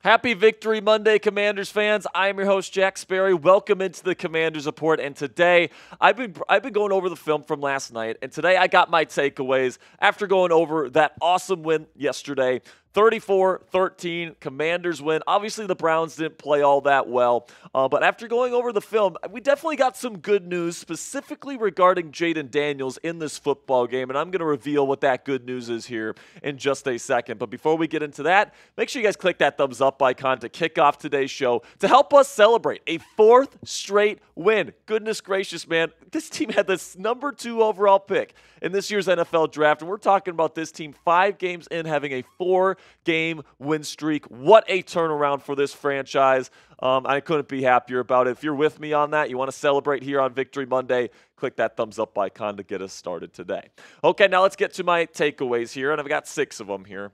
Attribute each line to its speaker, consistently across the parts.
Speaker 1: Happy Victory Monday, Commanders fans. I am your host, Jack Sperry. Welcome into the Commanders Report. And today, I've been going over the film from last night. And today, I got my takeaways after going over that awesome win yesterday. 34-13, Commanders win. Obviously, the Browns didn't play all that well, but after going over the film, we definitely got some good news, specifically regarding Jayden Daniels in this football game, and I'm going to reveal what that good news is here in just a second. But before we get into that, make sure you guys click that thumbs up icon to kick off today's show to help us celebrate a fourth straight win. Goodness gracious, man. This team had this number 2 overall pick in this year's NFL draft, and we're talking about this team 5 games in having a 4-game win streak. What a turnaround for this franchise. I couldn't be happier about it. If you're with me on that, you want to celebrate here on Victory Monday, click that thumbs up icon to get us started today. Okay, now let's get to my takeaways here, and I've got 6 of them here.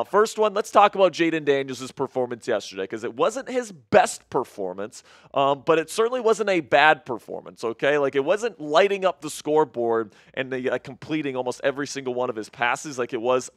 Speaker 1: First one, let's talk about Jayden Daniels' performance yesterday, because it wasn't his best performance, but it certainly wasn't a bad performance, okay? Like, it wasn't lighting up the scoreboard and completing almost every single one of his passes like it was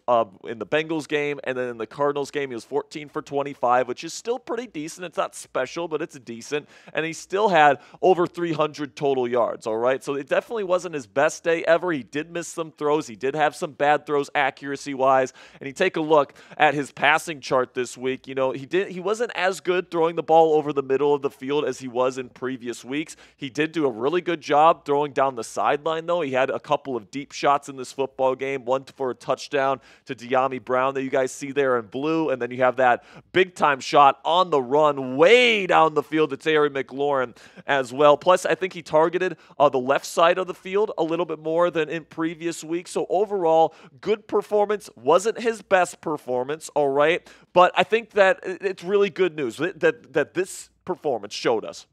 Speaker 1: in the Bengals game, and then in the Cardinals game, he was 14 for 25, which is still pretty decent. It's not special, but it's decent, and he still had over 300 total yards, all right? So it definitely wasn't his best day ever. He did miss some throws. He did have some bad throws accuracy-wise, and you take a look at his passing chart this week. You know, he wasn't as good throwing the ball over the middle of the field as he was in previous weeks. He did do a really good job throwing down the sideline, though. He had a couple of deep shots in this football game, one for a touchdown to De'Ami Brown that you guys see there in blue, and then you have that big-time shot on the run way down the field to Terry McLaurin as well. Plus, I think he targeted the left side of the field a little bit more than in previous weeks. So overall, good performance. Wasn't his best performance, all right? But I think that it's really good news that this performance showed us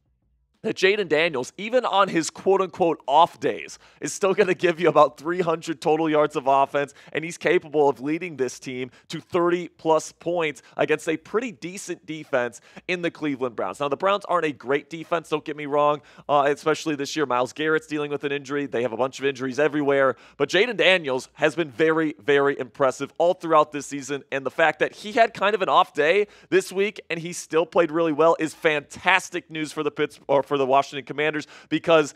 Speaker 1: that Jayden Daniels, even on his quote-unquote off days, is still going to give you about 300 total yards of offense, and he's capable of leading this team to 30-plus points against a pretty decent defense in the Cleveland Browns. Now, the Browns aren't a great defense, don't get me wrong, especially this year. Myles Garrett's dealing with an injury. They have a bunch of injuries everywhere, but Jayden Daniels has been very, very impressive all throughout this season, and the fact that he had kind of an off day this week and he still played really well is fantastic news for the for the Washington Commanders, because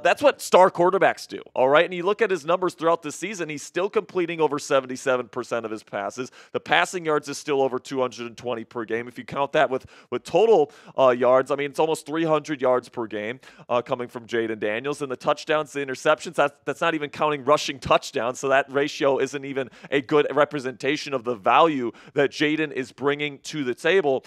Speaker 1: that's what star quarterbacks do, all right? And you look at his numbers throughout the season, he's still completing over 77% of his passes. The passing yards is still over 220 per game. If you count that with total yards, I mean, it's almost 300 yards per game coming from Jayden Daniels. And the touchdowns, the interceptions, that's not even counting rushing touchdowns, so that ratio isn't even a good representation of the value that Jayden is bringing to the table,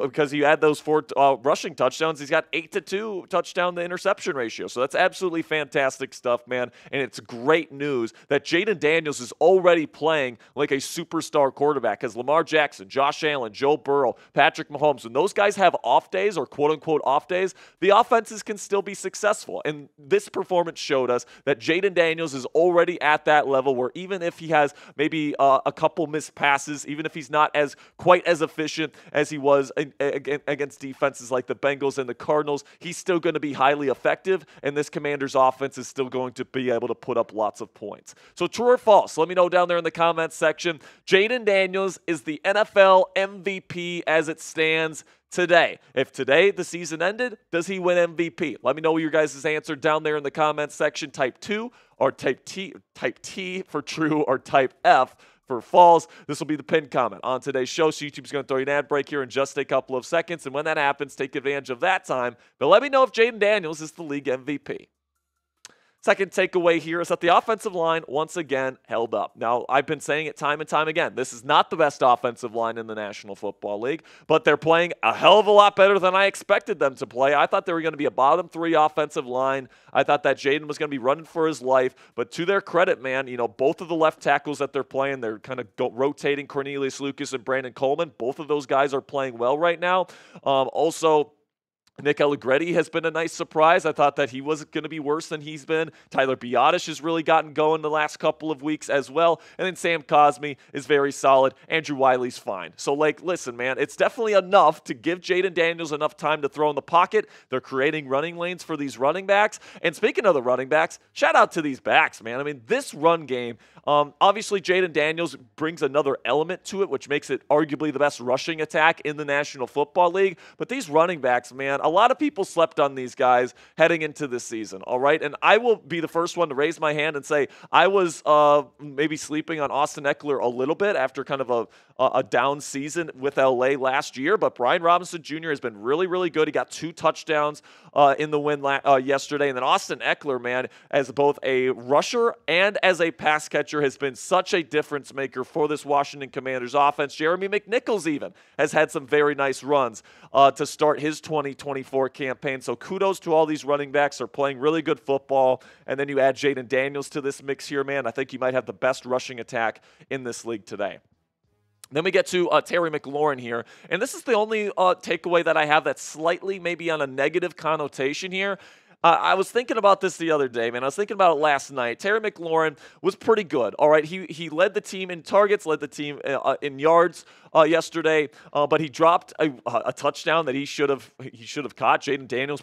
Speaker 1: because you add those 4 rushing touchdowns, he's got 8-2 touchdown to interception ratio. So that's absolutely fantastic stuff, man. And it's great news that Jayden Daniels is already playing like a superstar quarterback, because Lamar Jackson, Josh Allen, Joe Burrow, Patrick Mahomes, when those guys have off days or quote-unquote off days, the offenses can still be successful. And this performance showed us that Jayden Daniels is already at that level where even if he has maybe a couple missed passes, even if he's not quite as efficient as he was against defenses like the Bengals and the Cardinals, he's still going to be highly effective, and this Commanders offense is still going to be able to put up lots of points. So true or false? Let me know down there in the comments section. Jayden Daniels is the NFL MVP as it stands today. If today the season ended, does he win MVP? Let me know your guys' answer down there in the comments section. Type 2 or type T for true, or type F for false. This will be the pinned comment on today's show. So YouTube's going to throw you an ad break here in just a couple of seconds. And when that happens, take advantage of that time. But let me know if Jayden Daniels is the league MVP. Second takeaway here is that the offensive line once again held up. Now, I've been saying it time and time again. This is not the best offensive line in the National Football League, but they're playing a hell of a lot better than I expected them to play. I thought they were going to be a bottom 3 offensive line. I thought that Jayden was going to be running for his life, but to their credit, man, you know, both of the left tackles that they're playing, they're kind of rotating Cornelius Lucas and Brandon Coleman. Both of those guys are playing well right now. Also, Nick Allegretti has been a nice surprise. I thought that he wasn't going to be worse than he's been. Tyler Biotish has really gotten going the last couple of weeks as well. And then Sam Cosmi is very solid. Andrew Wiley's fine. So, like, listen, man, it's definitely enough to give Jayden Daniels enough time to throw in the pocket. They're creating running lanes for these running backs. And speaking of the running backs, shout out to these backs, man. I mean, this run game Obviously, Jayden Daniels brings another element to it, which makes it arguably the best rushing attack in the National Football League. But these running backs, man, a lot of people slept on these guys heading into this season, all right? And I will be the first one to raise my hand and say I was maybe sleeping on Austin Eckler a little bit after kind of a down season with LA last year. But Brian Robinson Jr. has been really, really good. He got 2 touchdowns in the win yesterday. And then Austin Eckler, man, as both a rusher and as a pass catcher, has been such a difference maker for this Washington Commanders offense. Jeremy McNichols even has had some very nice runs to start his 2024 campaign. So kudos to all these running backs. They're playing really good football. And then you add Jayden Daniels to this mix here, man. I think you might have the best rushing attack in this league today. Then we get to Terry McLaurin here, and this is the only takeaway that I have that's slightly maybe on a negative connotation here. I was thinking about this the other day, man. I was thinking about it last night. Terry McLaurin was pretty good, all right? He led the team in targets, led the team in yards yesterday, but he dropped a touchdown that he should have caught. Jayden Daniels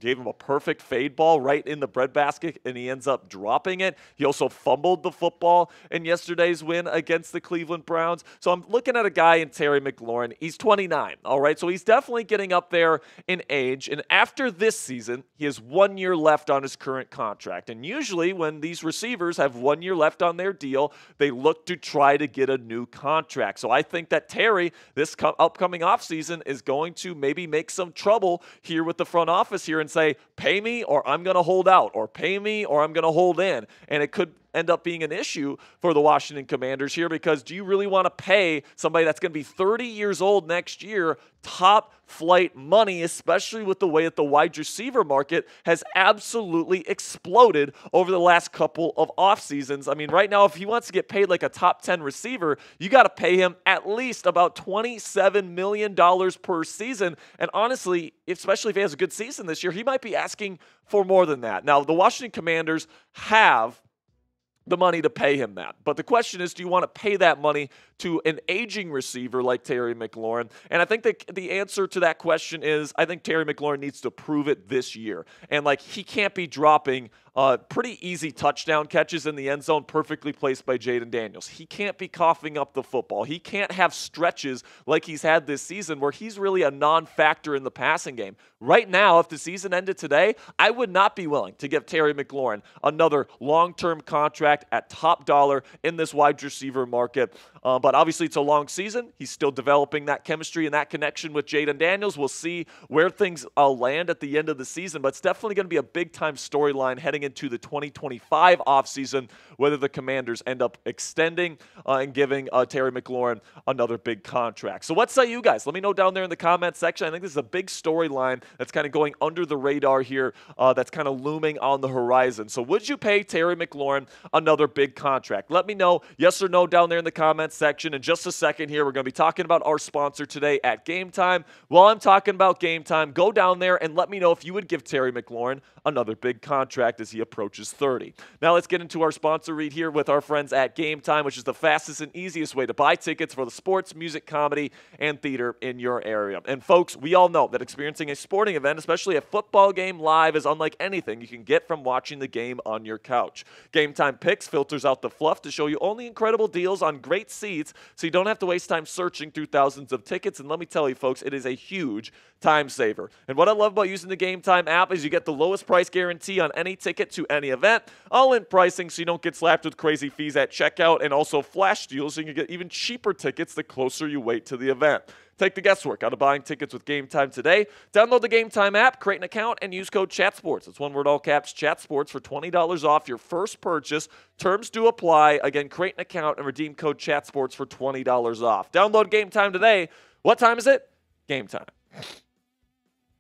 Speaker 1: gave him a perfect fade ball right in the breadbasket, and he ends up dropping it. He also fumbled the football in yesterday's win against the Cleveland Browns. So I'm looking at a guy in Terry McLaurin. He's 29, all right? So he's definitely getting up there in age, and after this season, he has 1 year left on his current contract. And usually when these receivers have 1 year left on their deal, they look to try to get a new contract. So I think that Terry, this upcoming offseason, is going to maybe make some trouble here with the front office here and say, pay me or I'm going to hold out, or pay me or I'm going to hold in. And it could end up being an issue for the Washington Commanders here, because do you really want to pay somebody that's going to be 30 years old next year top flight money, especially with the way that the wide receiver market has absolutely exploded over the last couple of off seasons? I mean, right now, if he wants to get paid like a top 10 receiver, you got to pay him at least about $27 million per season. And honestly, especially if he has a good season this year, he might be asking for more than that. Now, the Washington Commanders have the money to pay him that. But the question is, do you want to pay that money to an aging receiver like Terry McLaurin? And I think that the answer to that question is, I think Terry McLaurin needs to prove it this year. And like, he can't be dropping pretty easy touchdown catches in the end zone perfectly placed by Jayden Daniels. He can't be coughing up the football. He can't have stretches like he's had this season where he's really a non-factor in the passing game. Right now, if the season ended today, I would not be willing to give Terry McLaurin another long-term contract at top dollar in this wide receiver market. But obviously, it's a long season. He's still developing that chemistry and that connection with Jayden Daniels. We'll see where things land at the end of the season, but it's definitely going to be a big-time storyline heading into the 2025 offseason, whether the Commanders end up extending and giving Terry McLaurin another big contract. So what say you guys? Let me know down there in the comments section. I think this is a big storyline that's kind of going under the radar here, that's kind of looming on the horizon. So would you pay Terry McLaurin another big contract? Let me know, yes or no, down there in the comments section. In just a second here, we're going to be talking about our sponsor today at Game Time. While I'm talking about Game Time, go down there and let me know if you would give Terry McLaurin another big contract as he approaches 30. Now let's get into our sponsor read here with our friends at Game Time, which is the fastest and easiest way to buy tickets for the sports, music, comedy, and theater in your area. And folks, we all know that experiencing a sporting event, especially a football game live, is unlike anything you can get from watching the game on your couch. Game Time Picks filters out the fluff to show you only incredible deals on great seats, so you don't have to waste time searching through thousands of tickets. And let me tell you, folks, it is a huge time saver. And what I love about using the Game Time app is you get the lowest price guarantee on any ticket to any event, all-in pricing so you don't get slapped with crazy fees at checkout, and also flash deals so you can get even cheaper tickets the closer you wait to the event. Take the guesswork out of buying tickets with Game Time today. Download the Game Time app, create an account, and use code CHATSPORTS. It's one word, all caps, CHATSPORTS, for $20 off your first purchase. Terms do apply. Again, create an account and redeem code CHATSPORTS for $20 off. Download Game Time today. What time is it? Game time.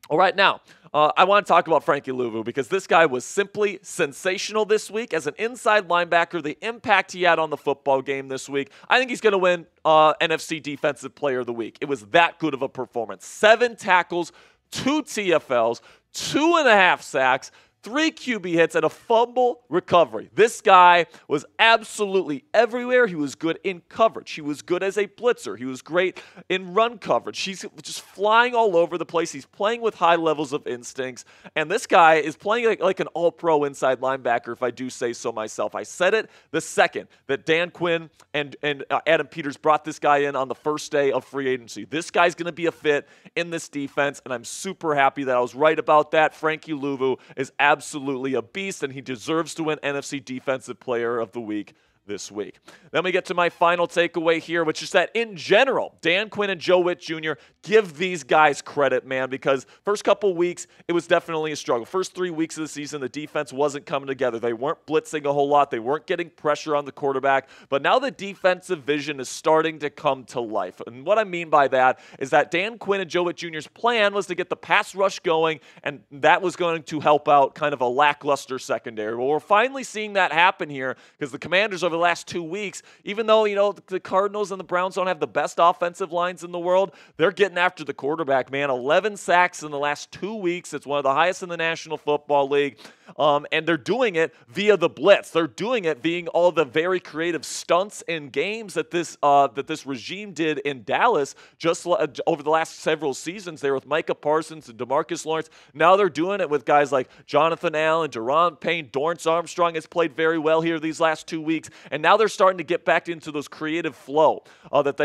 Speaker 1: All right, now, I want to talk about Frankie Louvu because this guy was simply sensational this week as an inside linebacker. The impact he had on the football game this week, I think he's going to win NFC Defensive Player of the Week. It was that good of a performance. 7 tackles, 2 TFLs, 2.5 sacks, 3 QB hits, and a fumble recovery. This guy was absolutely everywhere. He was good in coverage. He was good as a blitzer. He was great in run coverage. He's just flying all over the place. He's playing with high levels of instincts. And this guy is playing like an all-pro inside linebacker, if I do say so myself. I said it the second that Dan Quinn and Adam Peters brought this guy in on the first day of free agency. This guy's going to be a fit in this defense, and I'm super happy that I was right about that. Frankie Louvu is absolutely a beast, and he deserves to win NFC Defensive Player of the Week this week. Then we get to my final takeaway here, which is that in general, Dan Quinn and Joe Witt Jr. give these guys credit, man, because first couple weeks, it was definitely a struggle. First 3 weeks of the season, the defense wasn't coming together. They weren't blitzing a whole lot. They weren't getting pressure on the quarterback. But now the defensive vision is starting to come to life. And what I mean by that is that Dan Quinn and Joe Witt Jr.'s plan was to get the pass rush going, and that was going to help out kind of a lackluster secondary. Well, we're finally seeing that happen here because the Commanders over the last 2 weeks, even though, the Cardinals and the Browns don't have the best offensive lines in the world, they're getting after the quarterback, man. 11 sacks in the last 2 weeks. It's one of the highest in the National Football League. And they're doing it via the blitz. They're doing it being all the very creative stunts and games that this regime did in Dallas just over the last several seasons there with Micah Parsons and DeMarcus Lawrence. Now they're doing it with guys like Jonathan Allen, Daron Payne, Dorrance Armstrong has played very well here these last 2 weeks. And now they're starting to get back into those creative flow that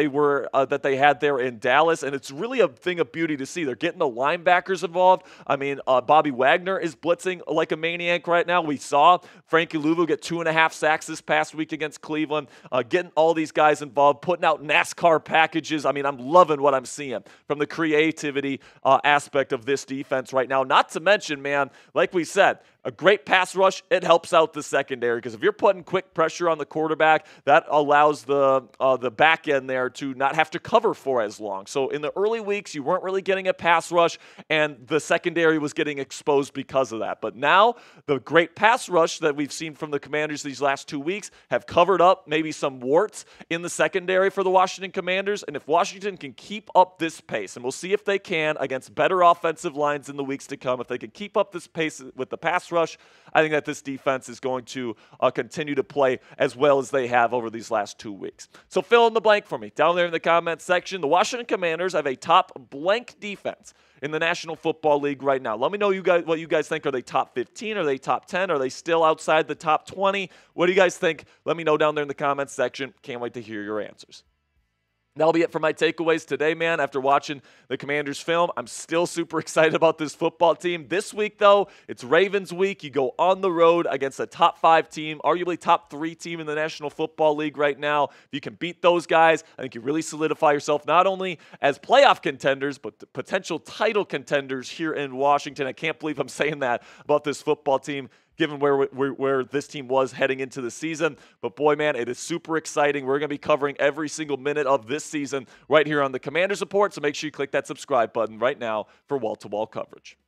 Speaker 1: they had there in Dallas. And it's really a thing of beauty to see. They're getting the linebackers involved. I mean, Bobby Wagner is blitzing like a maniac right now. We saw Frankie Louvu get 2.5 sacks this past week against Cleveland, getting all these guys involved, putting out NASCAR packages. I mean, I'm loving what I'm seeing from the creativity aspect of this defense right now. Not to mention, man, like we said, a great pass rush, it helps out the secondary because if you're putting quick pressure on the quarterback, that allows the back end there to not have to cover for as long. So in the early weeks, you weren't really getting a pass rush, and the secondary was getting exposed because of that. But now the great pass rush that we've seen from the Commanders these last 2 weeks have covered up maybe some warts in the secondary for the Washington Commanders. And if Washington can keep up this pace, and we'll see if they can against better offensive lines in the weeks to come, if they can keep up this pace with the pass rush, I think that this defense is going to continue to play as well as they have over these last 2 weeks. So fill in the blank for me down there in the comments section. The Washington Commanders have a top blank defense in the National Football League right now. Let me know what you guys think. Are they top 15? Are they top 10? Are they still outside the top 20? What do you guys think? Let me know down there in the comments section. Can't wait to hear your answers. That'll be it for my takeaways today, man. After watching the Commanders film, I'm still super excited about this football team. This week, though, it's Ravens week. You go on the road against a top 5 team, arguably top 3 team in the National Football League right now. If you can beat those guys, I think you really solidify yourself not only as playoff contenders, but potential title contenders here in Washington. I can't believe I'm saying that about this football team, given where this team was heading into the season. But boy, man, it is super exciting. We're going to be covering every single minute of this season right here on the Commanders Report, so make sure you click that subscribe button right now for wall-to-wall coverage.